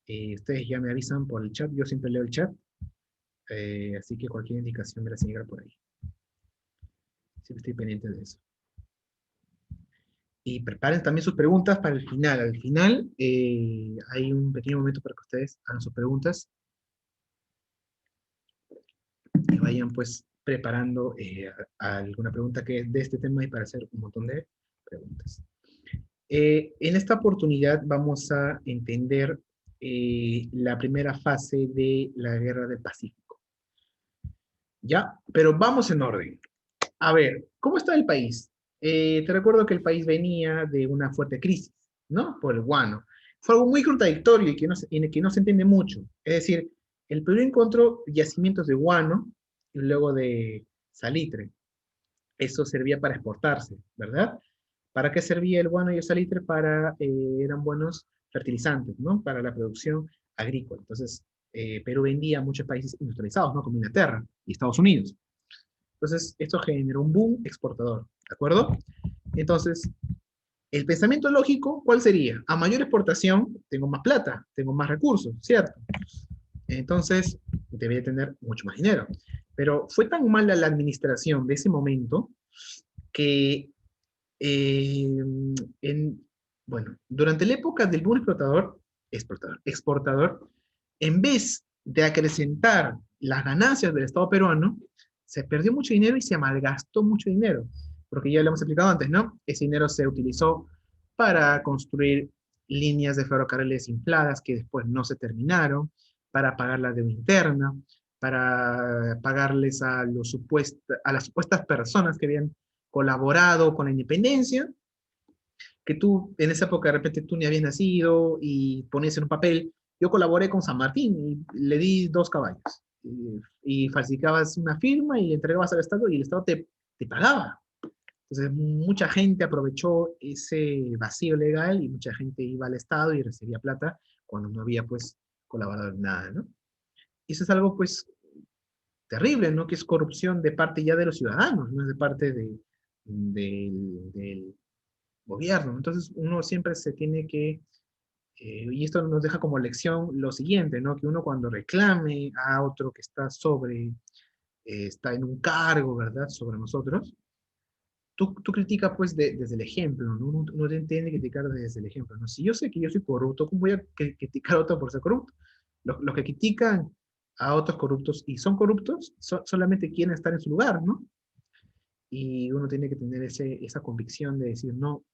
Ustedes ya me avisan por el chat, yo siempre leo el chat, así que cualquier indicación me la hacen llegar por ahí. Siempre estoy pendiente de eso. Y preparen también sus preguntas para el final. Al final hay un pequeño momento para que ustedes hagan sus preguntas y vayan pues preparando alguna pregunta que es de este tema y para hacer un montón de preguntas. En esta oportunidad vamos a entender la primera fase de la Guerra del Pacífico. ¿Ya? Pero vamos en orden. A ver, ¿cómo está el país? Te recuerdo que el país venía de una fuerte crisis, ¿no? Por el guano. Fue algo muy contradictorio y que no se entiende mucho. Es decir, el Perú encontró yacimientos de guano y luego de salitre. Eso servía para exportarse, ¿verdad? ¿Para qué servía el guano y el salitre? Eran buenos fertilizantes, ¿no? Para la producción agrícola. Entonces, Perú vendía a muchos países industrializados, ¿no? Como Inglaterra y Estados Unidos. Entonces, esto generó un boom exportador, ¿de acuerdo? Entonces, el pensamiento lógico, ¿cuál sería? A mayor exportación, tengo más plata, tengo más recursos, ¿cierto? Entonces, debería tener mucho más dinero. Pero fue tan mala la administración de ese momento que, eh, bueno, durante la época del boom exportador, en vez de acrecentar las ganancias del Estado peruano, se perdió mucho dinero y se malgastó mucho dinero. Porque ya lo hemos explicado antes, ¿no? Ese dinero se utilizó para construir líneas de ferrocarriles infladas que después no se terminaron, para pagar la deuda interna, para pagarles a las supuestas personas que habían colaborado con la independencia, que tú en esa época de repente tú ni habías nacido y ponías en un papel, yo colaboré con San Martín y le di 2 caballos. Y falsificabas una firma y le entregabas al Estado y el Estado te pagaba. Entonces mucha gente aprovechó ese vacío legal y mucha gente iba al Estado y recibía plata cuando no había pues colaborado en nada, ¿no? Y eso es algo pues terrible, ¿no? Que es corrupción de parte ya de los ciudadanos, no es de parte del gobierno. Entonces uno siempre se tiene que, y esto nos deja como lección lo siguiente, ¿no? Que uno cuando reclame a otro que está está en un cargo, ¿verdad? Sobre nosotros, tú criticas pues desde el ejemplo, ¿no? Uno tiene que criticar desde el ejemplo, ¿no? Si yo sé que yo soy corrupto, ¿cómo voy a criticar a otro por ser corrupto? Los que critican a otros corruptos y son corruptos solamente quieren estar en su lugar, ¿no? Y uno tiene que tener esa convicción de decir, no,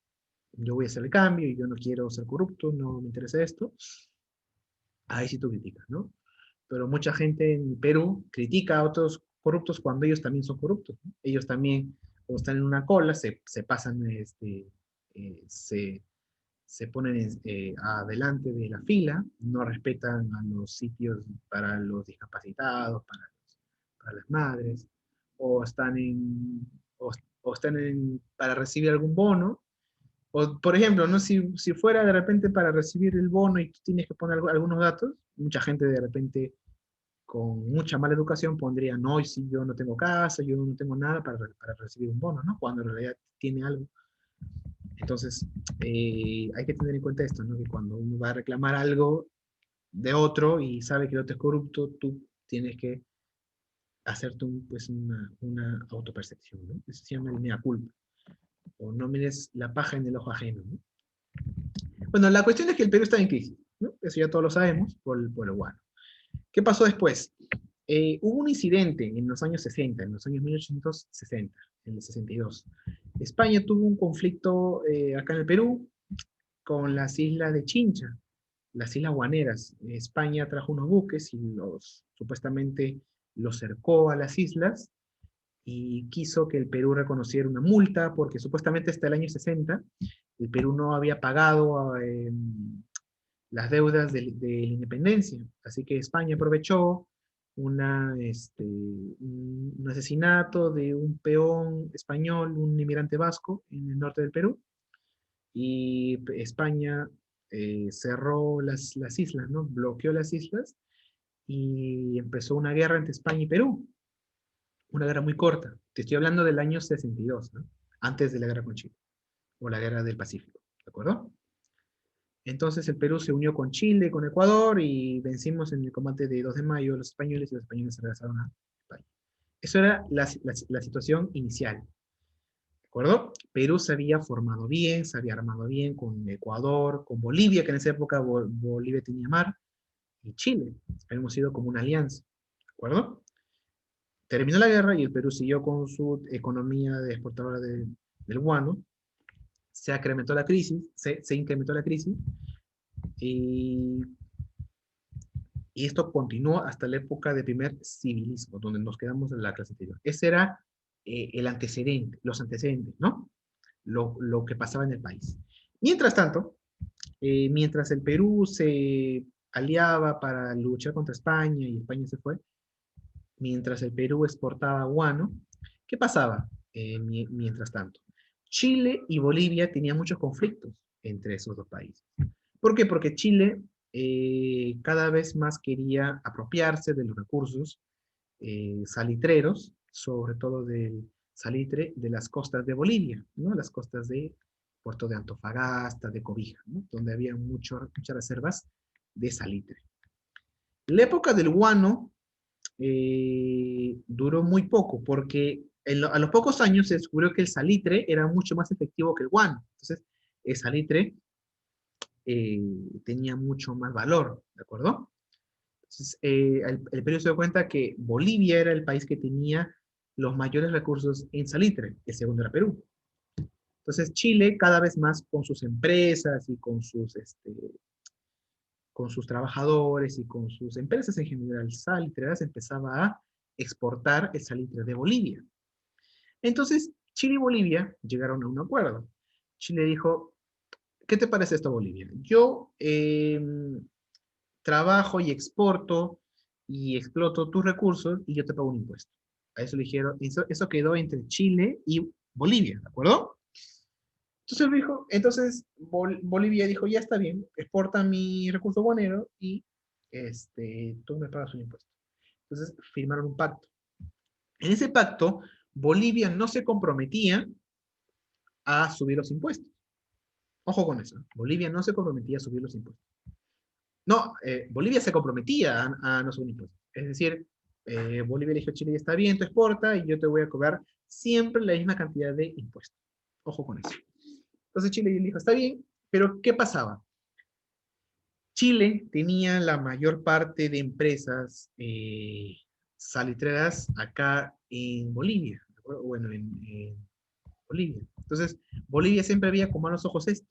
yo voy a hacer el cambio y yo no quiero ser corrupto, no me interesa esto. Ahí sí tú criticas, ¿no? Pero mucha gente en Perú critica a otros corruptos cuando ellos también son corruptos, ¿no? Ellos también, como están en una cola, se pasan, eh, se, se ponen adelante de la fila, no respetan a los sitios para los discapacitados, para las madres, o están o están para recibir algún bono, o, por ejemplo, ¿no? Si fuera de repente para recibir el bono y tú tienes que poner algunos datos, mucha gente de repente con mucha mala educación pondría, no, si yo no tengo casa, yo no tengo nada para recibir un bono, ¿no? Cuando en realidad tiene algo. Entonces, hay que tener en cuenta esto, ¿no? Que cuando uno va a reclamar algo de otro y sabe que el otro es corrupto, tú tienes que hacerte pues una autopercepción, ¿no? Eso se llama el mea culpa. O no mires la paja en el ojo ajeno, ¿no? Bueno, la cuestión es que el Perú está en crisis, ¿no? Eso ya todos lo sabemos por lo bueno. ¿Qué pasó después? Hubo un incidente en los años 60, en los años 1860, en el 62. España tuvo un conflicto acá en el Perú con las islas de Chincha, las islas guaneras. España trajo unos buques y supuestamente los cercó a las islas y quiso que el Perú reconociera una multa porque supuestamente hasta el año 60 el Perú no había pagado las deudas de la independencia. Así que España aprovechó un asesinato de un peón español, un inmigrante vasco en el norte del Perú, y España cerró las islas, ¿no? Bloqueó las islas y empezó una guerra entre España y Perú, una guerra muy corta. Te estoy hablando del año 62, ¿no? Antes de la guerra con Chile, o la guerra del Pacífico, ¿de acuerdo? Entonces el Perú se unió con Chile, con Ecuador, y vencimos en el combate de 2 de mayo los españoles, y los españoles se regresaron a España. Eso era la situación inicial. ¿De acuerdo? Perú se había formado bien, se había armado bien con Ecuador, con Bolivia, que en esa época Bolivia tenía mar, y Chile. Habíamos sido como una alianza. ¿De acuerdo? Terminó la guerra y el Perú siguió con su economía de exportadora del guano. Se incrementó la crisis, se incrementó la crisis, y, y esto continuó hasta la época de primer civilismo, donde nos quedamos en la clase anterior. Ese era el antecedente, los antecedentes, ¿no? Lo que pasaba en el país. Mientras tanto, mientras el Perú se aliaba para luchar contra España y España se fue, mientras el Perú exportaba guano, ¿qué pasaba mientras tanto? Chile y Bolivia tenían muchos conflictos entre esos dos países. ¿Por qué? Porque Chile cada vez más quería apropiarse de los recursos salitreros, sobre todo del salitre de las costas de Bolivia, ¿no? Las costas de Puerto de Antofagasta, de Cobija, ¿no? Donde había muchas reservas de salitre. La época del guano duró muy poco, porque a los pocos años se descubrió que el salitre era mucho más efectivo que el guano. Entonces, el salitre eh, tenía mucho más valor, ¿de acuerdo? Entonces, el Perú se dio cuenta que Bolivia era el país que tenía los mayores recursos en salitre, el segundo era Perú. Entonces, Chile cada vez más con sus empresas y con sus trabajadores y con sus empresas en general salitreras empezaba a exportar el salitre de Bolivia. Entonces, Chile y Bolivia llegaron a un acuerdo. Chile dijo, ¿qué te parece esto, Bolivia? Yo trabajo y exporto y exploto tus recursos y yo te pago un impuesto. A eso le dijeron, eso quedó entre Chile y Bolivia, ¿de acuerdo? Entonces Bolivia dijo, ya está bien, exporta mi recurso guanero y tú me pagas un impuesto. Entonces firmaron un pacto. En ese pacto, Bolivia no se comprometía a subir los impuestos. Ojo con eso, Bolivia no se comprometía a subir los impuestos. No, Bolivia se comprometía a no subir impuestos. Es decir, Bolivia le dijo a Chile, está bien, tú exporta y yo te voy a cobrar siempre la misma cantidad de impuestos. Ojo con eso. Entonces Chile le dijo, está bien, pero ¿qué pasaba? Chile tenía la mayor parte de empresas salitreras acá en Bolivia, bueno, en Bolivia. Entonces, Bolivia siempre había como a los ojos esto.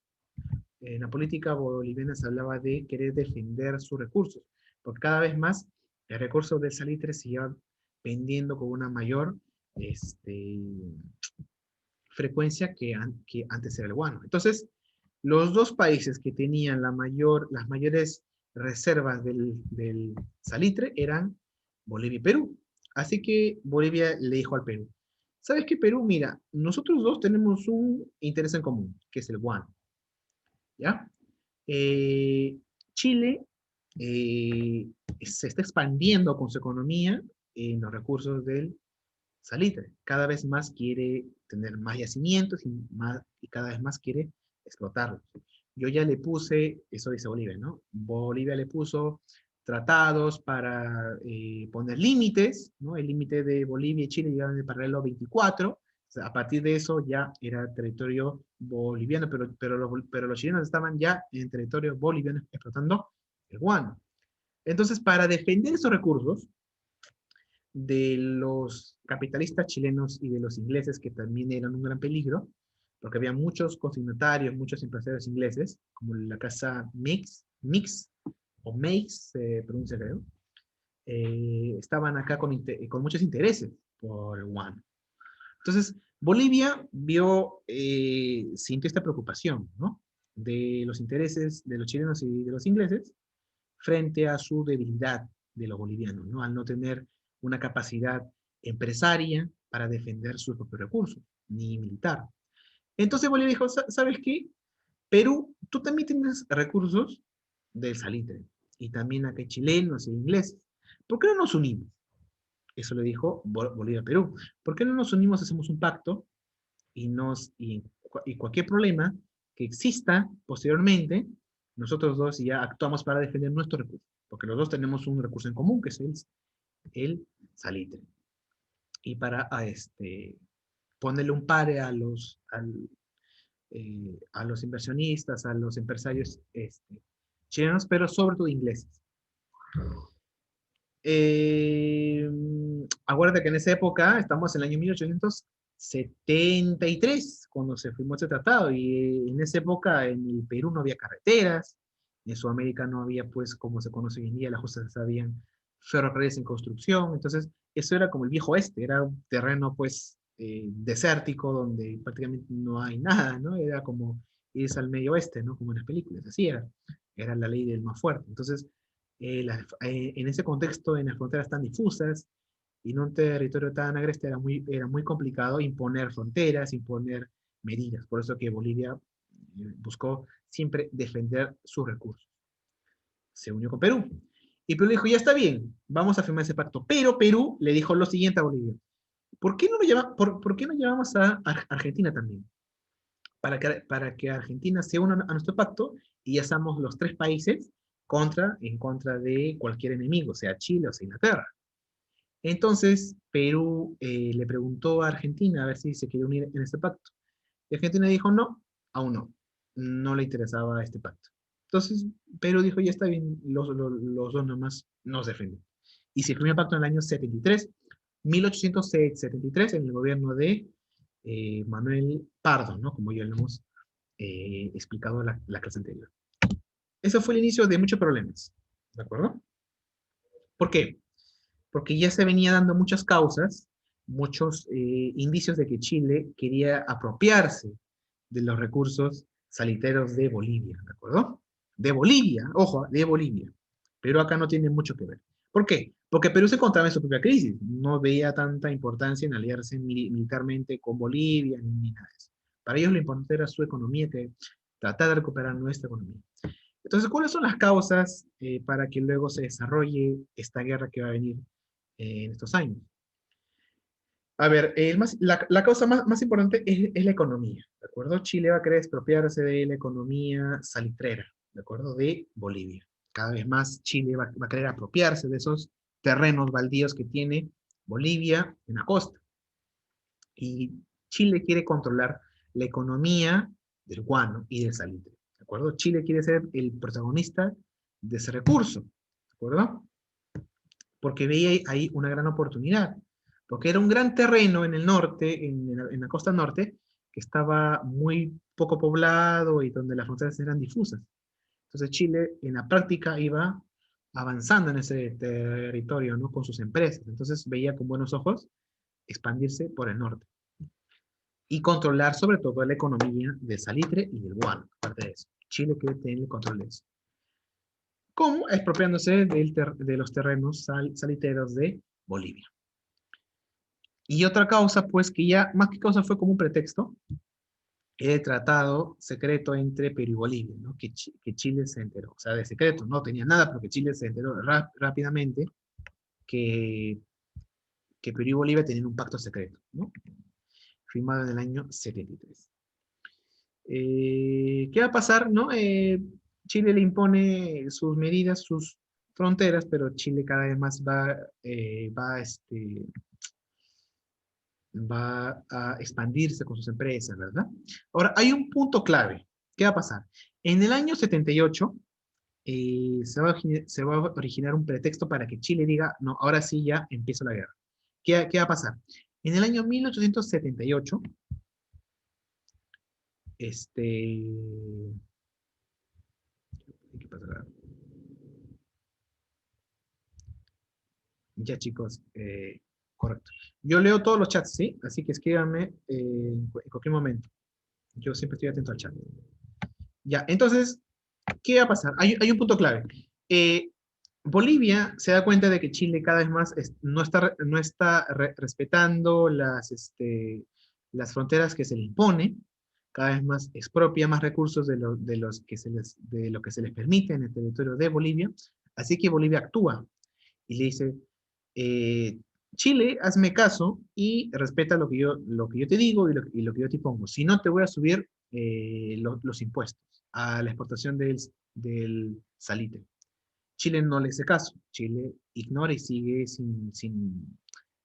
En la política boliviana se hablaba de querer defender sus recursos, porque cada vez más el recurso del salitre se iba vendiendo con una mayor frecuencia que antes era el guano. Entonces, los dos países que tenían las mayores reservas del salitre eran Bolivia y Perú. Así que Bolivia le dijo al Perú, ¿sabes qué, Perú? Mira, nosotros dos tenemos un interés en común, que es el guano. ¿Ya? Eh, Chile se está expandiendo con su economía en los recursos del salitre. Cada vez más quiere tener más yacimientos y cada vez más quiere explotarlos. Yo ya le puse, eso dice Bolivia, ¿no? Bolivia le puso tratados para poner límites, ¿no? El límite de Bolivia y Chile llegaba en el paralelo 24. O sea, a partir de eso ya era territorio boliviano, pero los chilenos estaban ya en territorio boliviano explotando el guano. Entonces, para defender esos recursos, de los capitalistas chilenos y de los ingleses, que también eran un gran peligro, porque había muchos consignatarios, muchos empresarios ingleses, como la casa Mix o Makes, se pronuncia creo, estaban acá con muchos intereses por el guano. Entonces, Bolivia sintió esta preocupación, ¿no? De los intereses de los chilenos y de los ingleses frente a su debilidad de los bolivianos, ¿no? Al no tener una capacidad empresaria para defender sus propios recursos, ni militar. Entonces Bolivia dijo, ¿sabes qué? Perú, tú también tienes recursos del salitre, y también acá hay chilenos e ingleses. ¿Por qué no nos unimos? Eso le dijo Bolivia a Perú. ¿Por qué no nos unimos, hacemos un pacto y cualquier problema que exista posteriormente, nosotros dos ya actuamos para defender nuestro recurso, porque los dos tenemos un recurso en común, que es el salitre. Y para ponerle un pare a los inversionistas, a los empresarios chilenos, pero sobre todo ingleses. Acuérdate que en esa época, estamos en el año 1873, cuando se firmó ese tratado, y en esa época en el Perú no había carreteras, en Sudamérica no había, pues, como se conoce hoy en día, las cosas habían ferrocarriles en construcción, entonces eso era como el viejo oeste, era un terreno, pues, desértico, donde prácticamente no hay nada, ¿no? Era como irse al medio oeste, ¿no? Como en las películas, así era la ley del más fuerte. Entonces, en ese contexto, en las fronteras tan difusas, y en un territorio tan agreste, era muy complicado imponer fronteras, imponer medidas. Por eso que Bolivia buscó siempre defender sus recursos. Se unió con Perú. Y Perú le dijo, ya está bien, vamos a firmar ese pacto. Pero Perú le dijo lo siguiente a Bolivia. ¿Por qué no llevamos a Argentina también? Para que Argentina se una a nuestro pacto y ya estamos los tres países en contra de cualquier enemigo, sea Chile o sea Inglaterra. Entonces, Perú le preguntó a Argentina a ver si se quería unir en este pacto. Y Argentina dijo, no, aún no. No le interesaba este pacto. Entonces, Perú dijo, ya está bien, los dos nomás nos defienden. Y se firmó el pacto en el año 73, 1873, en el gobierno de Manuel Pardo, ¿no? Como ya lo hemos explicado la clase anterior. Ese fue el inicio de muchos problemas, ¿de acuerdo? ¿Por qué? Porque ya se venía dando muchas causas, muchos indicios de que Chile quería apropiarse de los recursos saliteros de Bolivia, ¿de acuerdo? De Bolivia, ojo, de Bolivia. Pero acá no tiene mucho que ver. ¿Por qué? Porque Perú se encontraba en su propia crisis, no veía tanta importancia en aliarse militarmente con Bolivia ni nada de eso. Para ellos lo importante era su economía, que tratar de recuperar nuestra economía. Entonces, ¿cuáles son las causas para que luego se desarrolle esta guerra que va a venir en estos años? A ver, la causa más importante es la economía, ¿de acuerdo? Chile va a querer expropiarse de la economía salitrera, ¿de acuerdo? De Bolivia. Cada vez más Chile va a querer apropiarse de esos terrenos baldíos que tiene Bolivia en la costa. Y Chile quiere controlar la economía del guano y del salitre, ¿de acuerdo? Chile quiere ser el protagonista de ese recurso, ¿de acuerdo? Porque veía ahí una gran oportunidad, porque era un gran terreno en el norte, en la costa norte, que estaba muy poco poblado y donde las fronteras eran difusas. Entonces Chile en la práctica iba avanzando en ese territorio, ¿no? Con sus empresas. Entonces veía con buenos ojos expandirse por el norte y controlar sobre todo la economía del salitre y del guano. Aparte de eso, Chile quiere tener el control de eso. ¿Cómo? Expropiándose de los terrenos saliteros de Bolivia. Y otra causa, pues que ya más que causa fue como un pretexto, el tratado secreto entre Perú y Bolivia, ¿no? Que Chile se enteró, o sea, de secreto, no tenía nada, porque Chile se enteró rápidamente que, que Perú y Bolivia tenían un pacto secreto, ¿no? Firmado en el año 73. ¿Qué va a pasar, no? Chile le impone sus medidas, sus fronteras, pero Chile cada vez más va a expandirse con sus empresas, ¿verdad? Ahora, hay un punto clave. ¿Qué va a pasar? En el año 78 se va a originar un pretexto para que Chile diga, no, ahora sí ya empieza la guerra. ¿Qué va a pasar? En el año 1878, ¿qué pasará? Ya, chicos, correcto. Yo leo todos los chats, ¿sí? Así que escríbanme en cualquier momento. Yo siempre estoy atento al chat. Ya, entonces, ¿qué va a pasar? Hay un punto clave. Eh, Bolivia se da cuenta de que Chile cada vez más no está respetando las fronteras que se le impone, cada vez más expropia más recursos de lo que se les permite en el territorio de Bolivia, así que Bolivia actúa y le dice, eh, Chile, hazme caso y respeta lo que yo te digo y lo que yo te pongo. Si no, te voy a subir los impuestos a la exportación del salitre. Chile no le hace caso. Chile ignora y sigue sin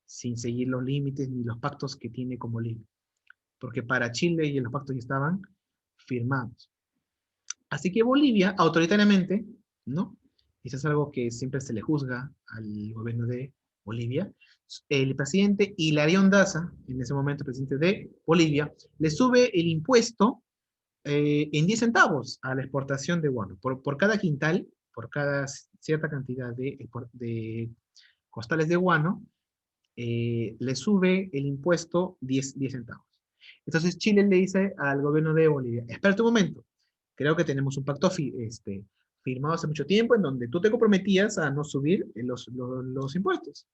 seguir los límites ni los pactos que tiene con Bolivia. Porque para Chile y los pactos ya estaban firmados. Así que Bolivia, autoritariamente, ¿no? Eso es algo que siempre se le juzga al gobierno de Bolivia. El presidente Hilarión Daza, en ese momento presidente de Bolivia, le sube el impuesto en 10 centavos a la exportación de guano. Por cada quintal, por cada cierta cantidad de costales de guano, le sube el impuesto 10 centavos. Entonces Chile le dice al gobierno de Bolivia, espera un momento, creo que tenemos un pacto firmado hace mucho tiempo en donde tú te comprometías a no subir los impuestos.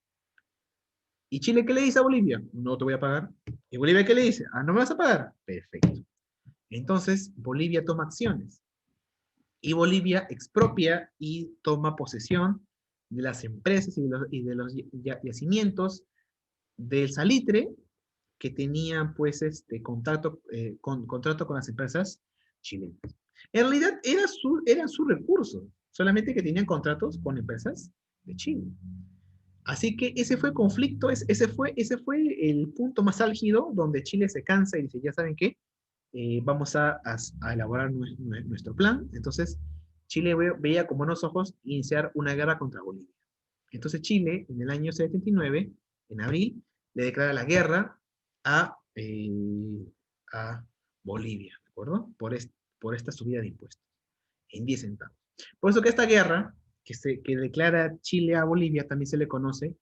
¿Y Chile qué le dice a Bolivia? No te voy a pagar. ¿Y Bolivia qué le dice? Ah, ¿no me vas a pagar? Perfecto. Entonces Bolivia toma acciones y Bolivia expropia y toma posesión de las empresas y de los yacimientos del salitre que tenían pues contrato con las empresas chilenas. En realidad eran sus recursos, solamente que tenían contratos con empresas de Chile. Así que ese fue el conflicto, ese fue el punto más álgido donde Chile se cansa y dice, ya saben qué, vamos a elaborar nuestro plan. Entonces Chile veía con buenos ojos iniciar una guerra contra Bolivia. Entonces Chile, en el año 79, en abril, le declara la guerra a Bolivia, ¿de acuerdo? Por esta subida de impuestos, en 10 centavos. Por eso que esta guerra que declara Chile a Bolivia también se le conoce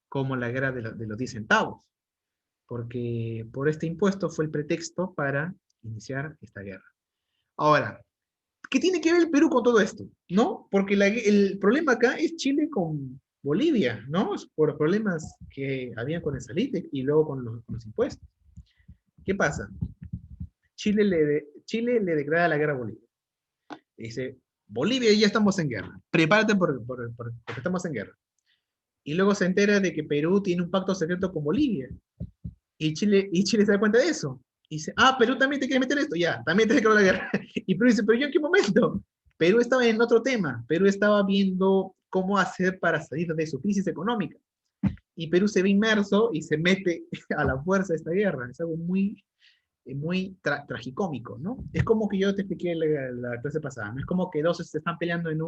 como la guerra de los 10 centavos, porque por este impuesto fue el pretexto para iniciar esta guerra. Ahora, ¿qué tiene que ver el Perú con todo esto? ¿No? Porque el problema acá es Chile con Bolivia, ¿no? Por los problemas que habían con el salitre y luego con los impuestos. ¿Qué pasa? Chile le declara la guerra a Bolivia. Dice, Bolivia, ya estamos en guerra. Prepárate porque estamos en guerra. Y luego se entera de que Perú tiene un pacto secreto con Bolivia. Y Chile se da cuenta de eso. Y dice, Perú también te quiere meter esto. Ya, también te declaró la guerra. Y Perú dice, pero ¿yo en qué momento? Perú estaba en otro tema. Perú estaba viendo cómo hacer para salir de su crisis económica. Y Perú se ve inmerso y se mete a la fuerza de esta guerra. Es algo muy tragicómico, ¿no? Es como que yo te expliqué la clase pasada, ¿no? Es como que dos se están peleando en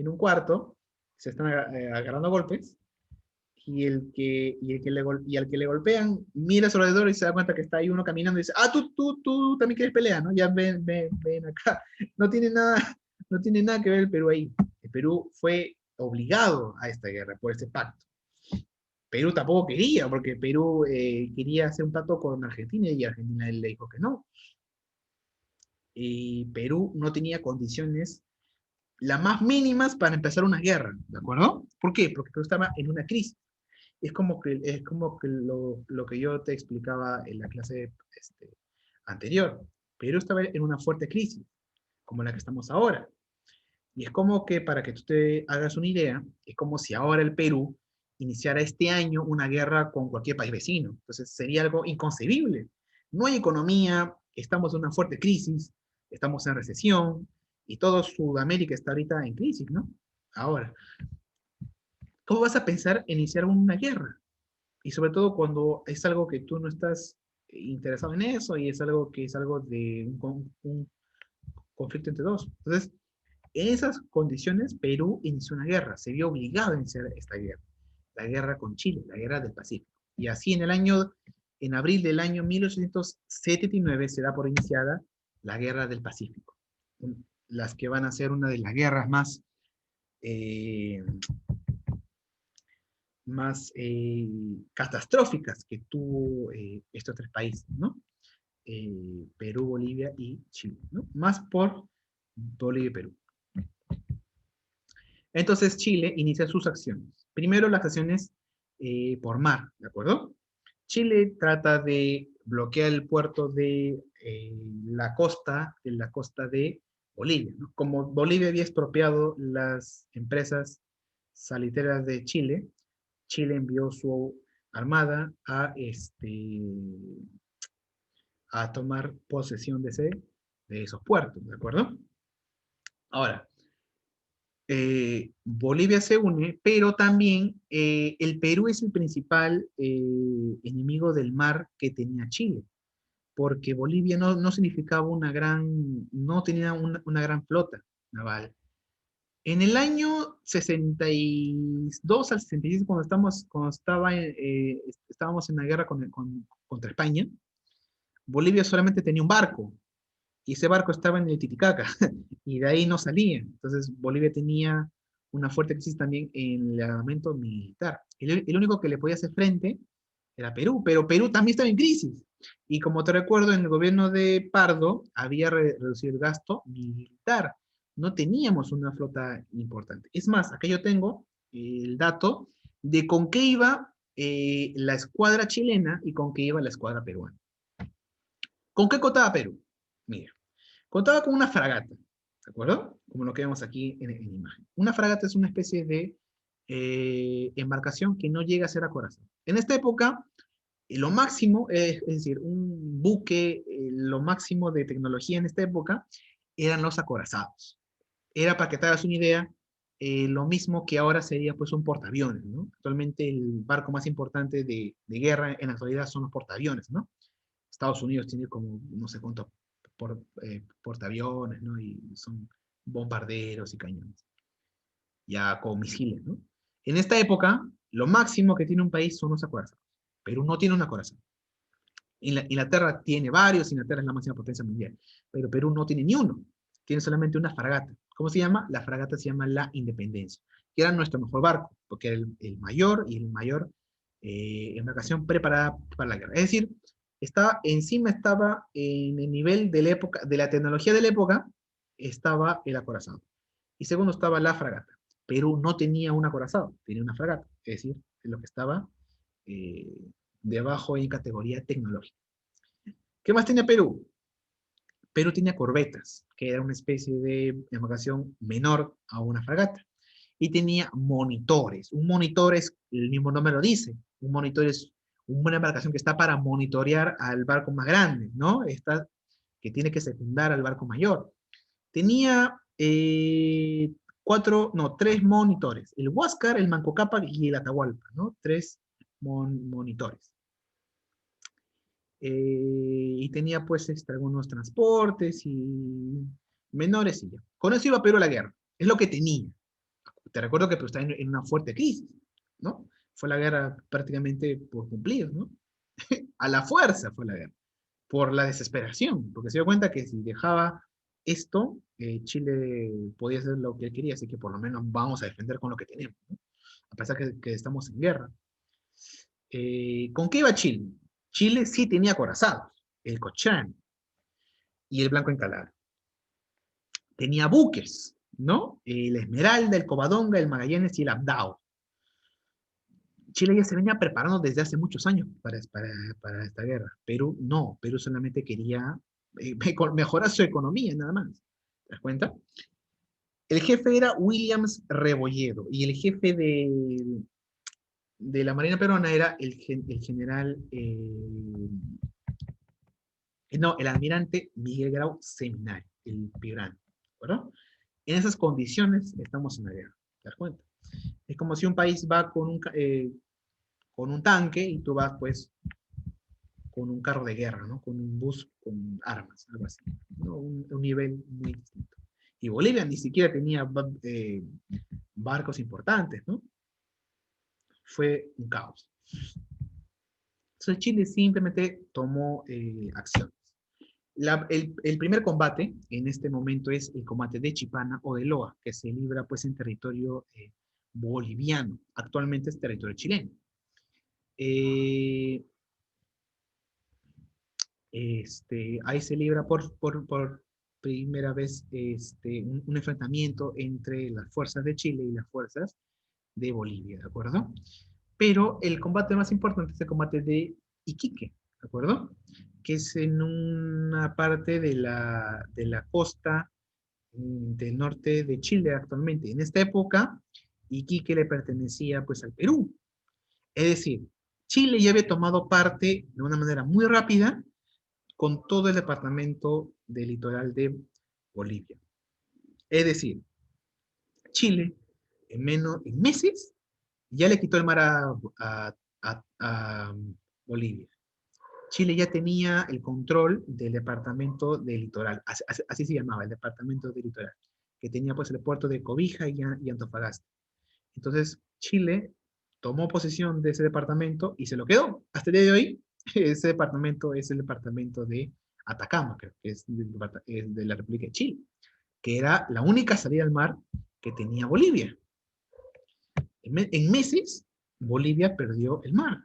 un cuarto, se están agarrando golpes, y al que le golpean mira a su alrededor y se da cuenta que está ahí uno caminando y dice, tú también quieres pelear, ¿no? Ya ven acá. No tiene nada, no tiene nada que ver el Perú ahí. El Perú fue obligado a esta guerra por este pacto. Perú tampoco quería, porque Perú quería hacer un pacto con Argentina y Argentina le dijo que no. Y Perú no tenía condiciones las más mínimas para empezar una guerra, ¿de acuerdo? ¿Por qué? Porque Perú estaba en una crisis. Es como que lo que yo te explicaba en la clase anterior. Perú estaba en una fuerte crisis, como la que estamos ahora. Y es como que, para que tú te hagas una idea, es como si ahora el Perú iniciara este año una guerra con cualquier país vecino. Entonces sería algo inconcebible. No hay economía, estamos en una fuerte crisis, estamos en recesión, y todo Sudamérica está ahorita en crisis, ¿no? Ahora, ¿cómo vas a pensar en iniciar una guerra? Y sobre todo cuando es algo que tú no estás interesado en eso y es algo de un conflicto entre dos. Entonces, en esas condiciones, Perú inició una guerra, se vio obligado a iniciar esta guerra, la guerra con Chile, la guerra del Pacífico. Y así en abril del año 1879 se da por iniciada la guerra del Pacífico, las que van a ser una de las guerras eh, más catastróficas que tuvo estos tres países, ¿no? Perú, Bolivia y Chile, ¿no? Más por Bolivia y Perú. Entonces Chile inicia sus acciones. Primero las acciones por mar, ¿de acuerdo? Chile trata de bloquear el puerto de la costa de Bolivia, ¿no? Como Bolivia había expropiado las empresas salitreras de Chile, Chile envió su armada a tomar posesión de esos puertos, ¿de acuerdo? Ahora, Bolivia se une, pero también el Perú es el principal enemigo del mar que tenía Chile, porque Bolivia no significaba no tenía una gran flota naval. En el año 62 al 66, estábamos en la guerra contra España, Bolivia solamente tenía un barco, y ese barco estaba en el Titicaca, y de ahí no salía. Entonces Bolivia tenía una fuerte crisis también en el armamento militar. El único que le podía hacer frente era Perú, pero Perú también estaba en crisis. Y como te recuerdo, en el gobierno de Pardo había reducido el gasto militar. No teníamos una flota importante. Es más, acá yo tengo el dato de con qué iba la escuadra chilena y con qué iba la escuadra peruana. ¿Con qué contaba Perú? Mira, contaba con una fragata, ¿de acuerdo? Como lo que vemos aquí en imagen. Una fragata es una especie de embarcación que no llega a ser acorazado. En esta época, lo máximo, es decir, un buque, lo máximo de tecnología en esta época eran los acorazados. Era, para que te hagas una idea, lo mismo que ahora sería pues un portaaviones, ¿no? Actualmente el barco más importante de guerra en la actualidad son los portaaviones, ¿no? Estados Unidos tiene como no sé cuántos portaaviones, ¿no? Y son bombarderos y cañones, ya con misiles, ¿no? En esta época, lo máximo que tiene un país son los acorazados. Perú no tiene un acorazado. Inglaterra tiene varios, Inglaterra es la máxima potencia mundial, pero Perú no tiene ni uno, tiene solamente una fragata. ¿Cómo se llama? La fragata se llama la Independencia, que era nuestro mejor barco, porque era el mayor y el mayor embarcación preparada para la guerra. Es decir, estaba en el nivel de la época, de la tecnología de la época, estaba el acorazado. Y segundo estaba la fragata. Perú no tenía un acorazado, tenía una fragata, es decir, lo que estaba eh, debajo en categoría tecnológica. ¿Qué más tenía Perú? Perú tenía corbetas, que era una especie de embarcación menor a una fragata. Y tenía monitores. Un monitor es, el mismo nombre lo dice, un monitor es una embarcación que está para monitorear al barco más grande, ¿no? Esta que tiene que secundar al barco mayor. Tenía tres monitores, el Huáscar, el Manco Cápac y el Atahualpa, ¿no? Tres monitores. Y tenía pues algunos transportes y menores y ya. Con eso iba Perú a la guerra, es lo que tenía. Te recuerdo que Perú está en una fuerte crisis, ¿no? Fue la guerra prácticamente por cumplir, ¿no? A la fuerza fue la guerra, por la desesperación, porque se dio cuenta que si dejaba esto, Chile podía hacer lo que él quería, así que por lo menos vamos a defender con lo que tenemos, ¿no? A pesar que estamos en guerra. ¿Con qué iba Chile? Chile sí tenía acorazados, el Cochrane y el Blanco Encalada. Tenía buques, ¿no? El Esmeralda, el Covadonga, el Magallanes y el Abdao. Chile ya se venía preparando desde hace muchos años para esta guerra. Perú no, Perú solamente quería mejorar su economía, nada más. ¿Te das cuenta? El jefe era Williams Rebolledo y el jefe de la Marina Peruana era el general, no, el almirante Miguel Grau Seminario, el Pigrán, ¿verdad? En esas condiciones estamos en la guerra, ¿te das cuenta? Es como si un país va con un tanque y tú vas pues con un carro de guerra, ¿no? Con un bus con armas, algo así, ¿no? Un nivel muy distinto. Y Bolivia ni siquiera tenía barcos importantes, ¿no? Fue un caos. Entonces Chile simplemente tomó acciones. El primer combate en este momento es el combate de Chipana o de Loa, que se libra pues en territorio boliviano. Actualmente es territorio chileno. Eh, ahí se libra por primera vez un enfrentamiento entre las fuerzas de Chile y las fuerzas de Bolivia, ¿de acuerdo? Pero el combate más importante es el combate de Iquique, ¿de acuerdo? Que es en una parte de la costa del norte de Chile actualmente. En esta época, Iquique le pertenecía pues al Perú. Es decir, Chile ya había tomado parte de una manera muy rápida con todo el departamento del litoral de Bolivia. Es decir, Chile, en meses, ya le quitó el mar a Bolivia. Chile ya tenía el control del departamento del litoral, así se llamaba, el departamento del litoral, que tenía pues el puerto de Cobija y Antofagasta. Entonces, Chile tomó posesión de ese departamento y se lo quedó. Hasta el día de hoy, ese departamento es el departamento de Atacama, creo que es de la República de Chile, que era la única salida al mar que tenía Bolivia. En meses, Bolivia perdió el mar.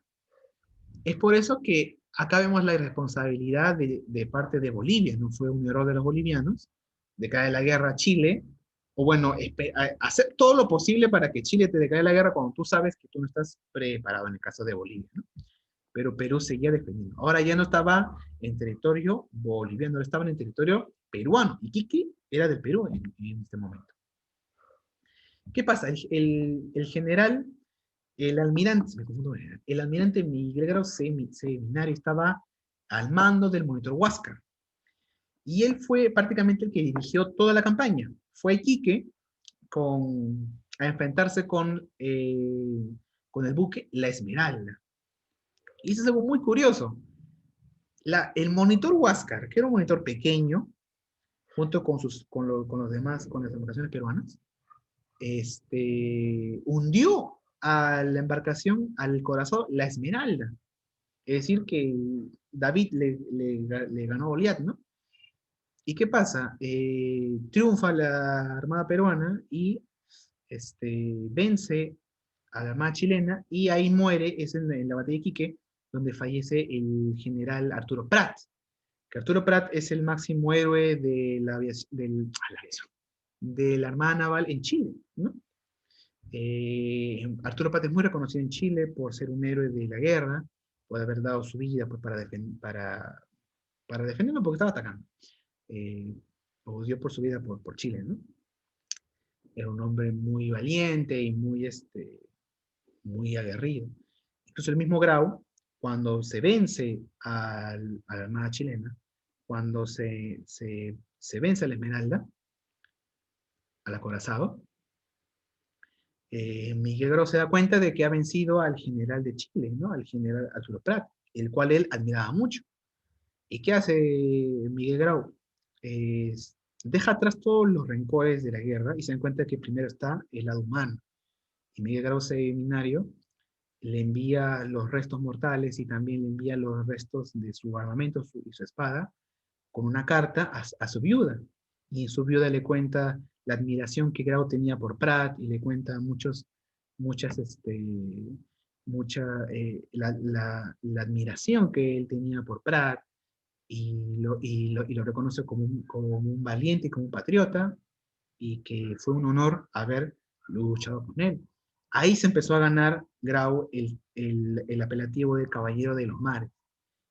Es por eso que acá vemos la irresponsabilidad de parte de Bolivia, no fue un error de los bolivianos, de caer la guerra a Chile, o bueno, hacer todo lo posible para que Chile te declare la guerra cuando tú sabes que tú no estás preparado en el caso de Bolivia, ¿no? Pero Perú seguía defendiendo. Ahora ya no estaba en territorio boliviano, estaba en territorio peruano. Iquique era del Perú en este momento. ¿Qué pasa? El general, el almirante, me confundo, el almirante Miguel Grau Seminario estaba al mando del monitor Huáscar. Y él fue prácticamente el que dirigió toda la campaña. Fue a Iquique a enfrentarse con el buque La Esmeralda. Y eso es algo muy curioso. El monitor Huáscar, que era un monitor pequeño, junto con los demás, con las embarcaciones peruanas, hundió a la embarcación, al corazón, La Esmeralda. Es decir, que David le ganó a Goliat, ¿no? ¿Y qué pasa? Triunfa la Armada peruana y vence a la Armada chilena y ahí muere, es en la batalla de Iquique, donde fallece el general Arturo Prat. Que Arturo Prat es el máximo héroe de la aviación, de la Armada Naval en Chile, ¿no? Arturo Prat es muy reconocido en Chile por ser un héroe de la guerra, por haber dado su vida pues, para defenderlo porque estaba atacando. O dio por su vida por Chile, ¿no? Era un hombre muy valiente y muy aguerrido. Incluso el mismo Grau, cuando se vence a la Armada chilena, cuando se vence a la Esmeralda, al acorazado, Miguel Grau se da cuenta de que ha vencido al general de Chile, ¿no? Al general Arturo Prat, el cual él admiraba mucho. ¿Y qué hace Miguel Grau? Deja atrás todos los rencores de la guerra y se da cuenta que primero está el lado humano. Y Miguel Grau Seminario le envía los restos mortales y también le envía los restos de su armamento y su espada con una carta a su viuda. Y su viuda le cuenta la admiración que Grau tenía por Prat y le cuenta la admiración que él tenía por Prat y lo reconoce como un valiente y como un patriota y que fue un honor haber luchado con él. Ahí se empezó a ganar Grau el apelativo de Caballero de los Mares,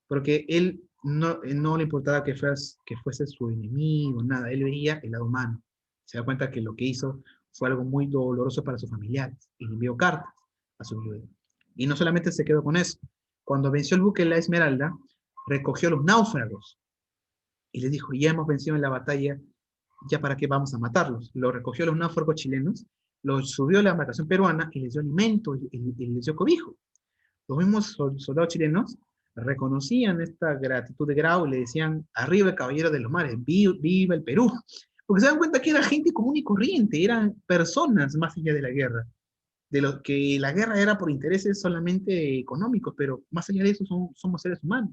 porque él no le importaba que fuese su enemigo, nada, él veía el lado humano. Se da cuenta que lo que hizo fue algo muy doloroso para sus familiares y le envió cartas a su viuda. Y no solamente se quedó con eso, cuando venció el buque La Esmeralda, recogió a los náufragos y les dijo, ya hemos vencido en la batalla, ya para qué vamos a matarlos. Lo recogió a los náufragos chilenos, los subió a la embarcación peruana y les dio alimento y les dio cobijo. Los mismos soldados chilenos reconocían esta gratitud de Grau y le decían, arriba el caballero de los mares, viva el Perú. Porque se dan cuenta que era gente común y corriente, eran personas más allá de la guerra. De lo que la guerra era por intereses solamente económicos, pero más allá de eso somos seres humanos.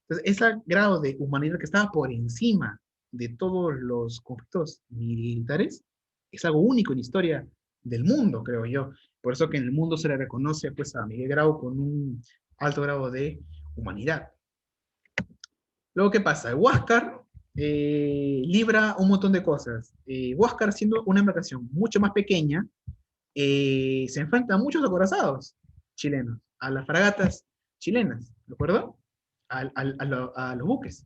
Entonces, ese grado de humanidad que estaba por encima de todos los conflictos militares es algo único en la historia del mundo, creo yo. Por eso que en el mundo se le reconoce pues, a Miguel Grau con un alto grado de humanidad. Luego, ¿qué pasa? Huáscar libra un montón de cosas. Huáscar, siendo una embarcación mucho más pequeña, se enfrenta a muchos acorazados chilenos, a las fragatas chilenas, ¿de acuerdo? A los buques.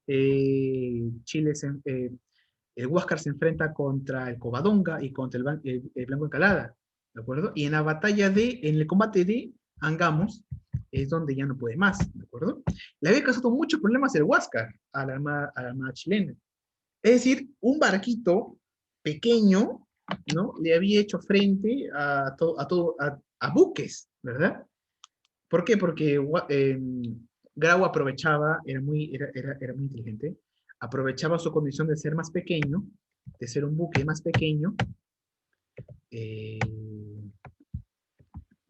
El Huáscar se enfrenta contra el Covadonga y contra el Blanco Encalada, ¿de acuerdo? Y en el combate de Angamos, es donde ya no puede más, ¿de acuerdo? Le había causado muchos problemas el Huáscar a la armada chilena. Es decir, un barquito pequeño, ¿no? Le había hecho frente a buques, ¿verdad? ¿Por qué? Porque Grau aprovechaba, era muy inteligente, aprovechaba su condición de ser más pequeño, de ser un buque más pequeño, eh,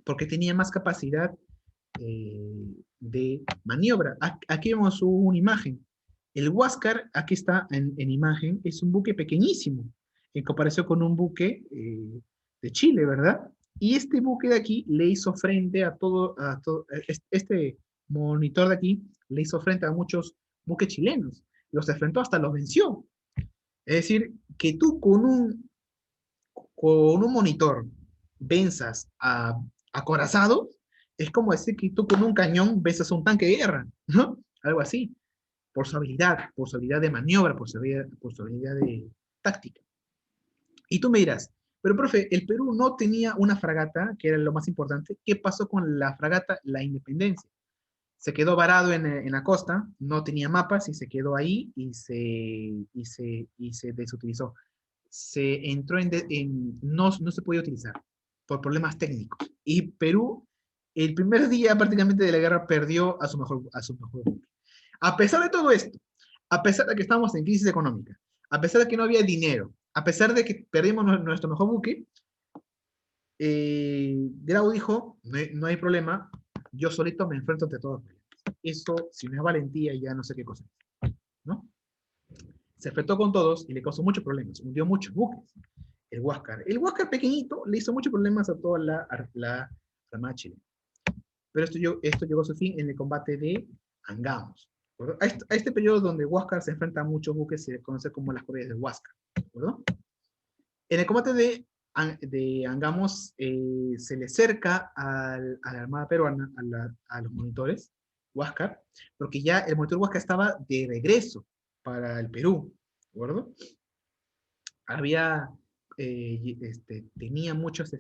porque tenía más capacidad de maniobra. Aquí vemos una imagen. El Huáscar, aquí está en imagen, es un buque pequeñísimo, en comparación con un buque de Chile, ¿verdad? Y este buque de aquí le hizo frente este monitor de aquí le hizo frente a muchos buques chilenos. Los enfrentó hasta los venció. Es decir, que tú con un monitor venzas a acorazados, es como decir que tú con un cañón venzas a un tanque de guerra, ¿no? Algo así, por su habilidad de maniobra, por su habilidad de táctica. Y tú me dirás, pero profe, el Perú no tenía una fragata, que era lo más importante. ¿Qué pasó con la fragata La Independencia? Se quedó varado en la costa, no tenía mapas y se quedó ahí y se desutilizó. Se entró no se podía utilizar por problemas técnicos. Y Perú, el primer día prácticamente de la guerra, perdió a su mejor buque. A pesar de todo esto, a pesar de que estábamos en crisis económica, a pesar de que no había dinero, a pesar de que perdimos nuestro mejor buque, Grau dijo, no hay problema, yo solito me enfrento ante todos. Eso, si no es valentía, ya no sé qué cosa es, ¿no? Se enfrentó con todos y le causó muchos problemas, hundió muchos buques. El Huáscar. El Huáscar pequeñito le hizo muchos problemas a toda la Armada chilena. Pero esto llegó a su fin en el combate de Angamos. A este periodo donde Huáscar se enfrenta a muchos buques se le conoce como las corridas de Huáscar. ¿De En el combate de Angamos se le cerca a la Armada Peruana, a los monitores Huáscar, porque ya el monitor Huáscar estaba de regreso para el Perú. ¿De acuerdo? Había, tenía muchos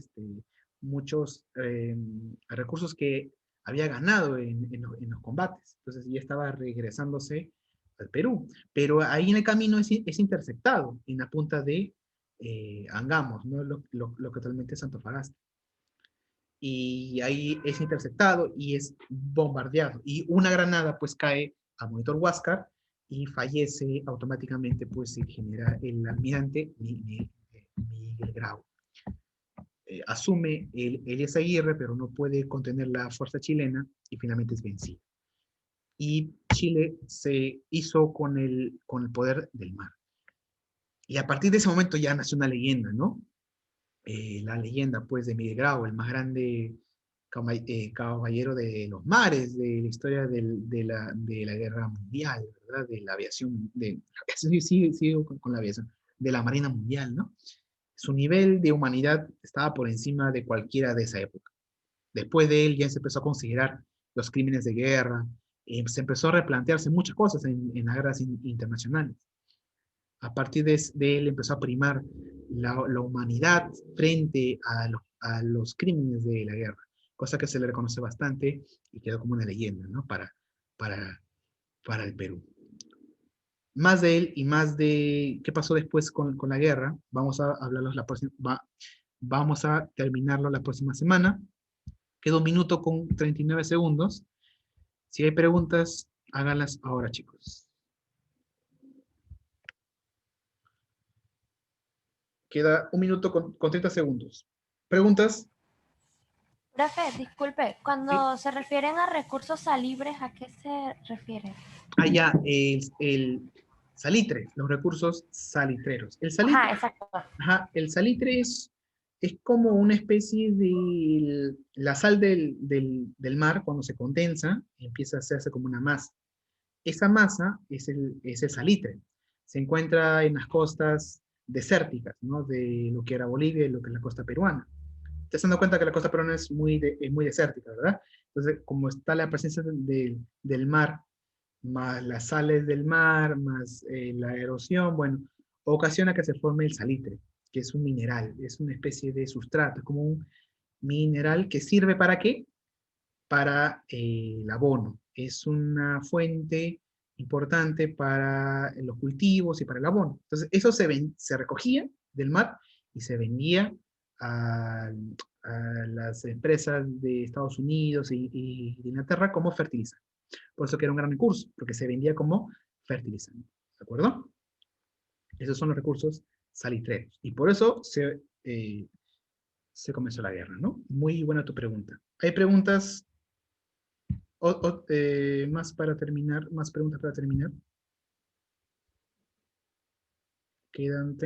recursos que había ganado en los combates. Entonces ya estaba regresándose al Perú. Pero ahí en el camino es interceptado en la punta de Angamos, ¿no? Lo que actualmente es Antofagasta. Y ahí es interceptado y es bombardeado. Y una granada pues cae a Monitor Huáscar y fallece automáticamente, pues se genera el almirante Miguel Grau. Asume Elías Aguirre, pero no puede contener la fuerza chilena y finalmente es vencido. Y Chile se hizo con el poder del mar. Y a partir de ese momento ya nació una leyenda, ¿no? La leyenda, pues, de Miguel Grau, el más grande caballero de los mares, de la historia de la guerra mundial, ¿verdad? De la aviación, sí, con la aviación, de la Marina Mundial, ¿no? Su nivel de humanidad estaba por encima de cualquiera de esa época. Después de él ya se empezó a considerar los crímenes de guerra, se empezó a replantearse muchas cosas en las guerras internacionales. A partir de él empezó a primar la humanidad frente a los crímenes de la guerra, cosa que se le reconoce bastante y quedó como una leyenda, ¿no? Para, para el Perú. Más de él y más de qué pasó después con la guerra, vamos a hablarlos vamos a terminarlo la próxima semana. Queda 1 minuto con 39 segundos. Si hay preguntas, háganlas ahora, chicos. Queda 1 minuto con 30 segundos. ¿Preguntas? Profe, disculpe, Sí. cuando se refieren a recursos salibres, ¿a qué se refiere? Allá el salitre, los recursos salitreros. Ajá, exacto. El salitre es como una especie de la sal del mar cuando se condensa, empieza a hacerse como una masa. Esa masa es el salitre. Se encuentra en las costas desérticas, ¿no? De lo que era Bolivia y lo que es la costa peruana. Te has dado cuenta que la costa peruana es muy desértica, ¿verdad? Entonces, como está la presencia del mar, más las sales del mar, más la erosión, bueno, ocasiona que se forme el salitre, que es un mineral, es una especie de sustrato, es como un mineral que sirve ¿para qué? Para el abono. Es una fuente importante para los cultivos y para el abono. Entonces, eso se recogía del mar y se vendía a, a las empresas de Estados Unidos y de Inglaterra como fertilizante. Por eso que era un gran recurso, porque se vendía como fertilizante. ¿De acuerdo? Esos son los recursos salitreros. Y por eso se comenzó la guerra, ¿no? Muy buena tu pregunta. ¿Hay preguntas más para terminar? ¿Más preguntas para terminar? Quedan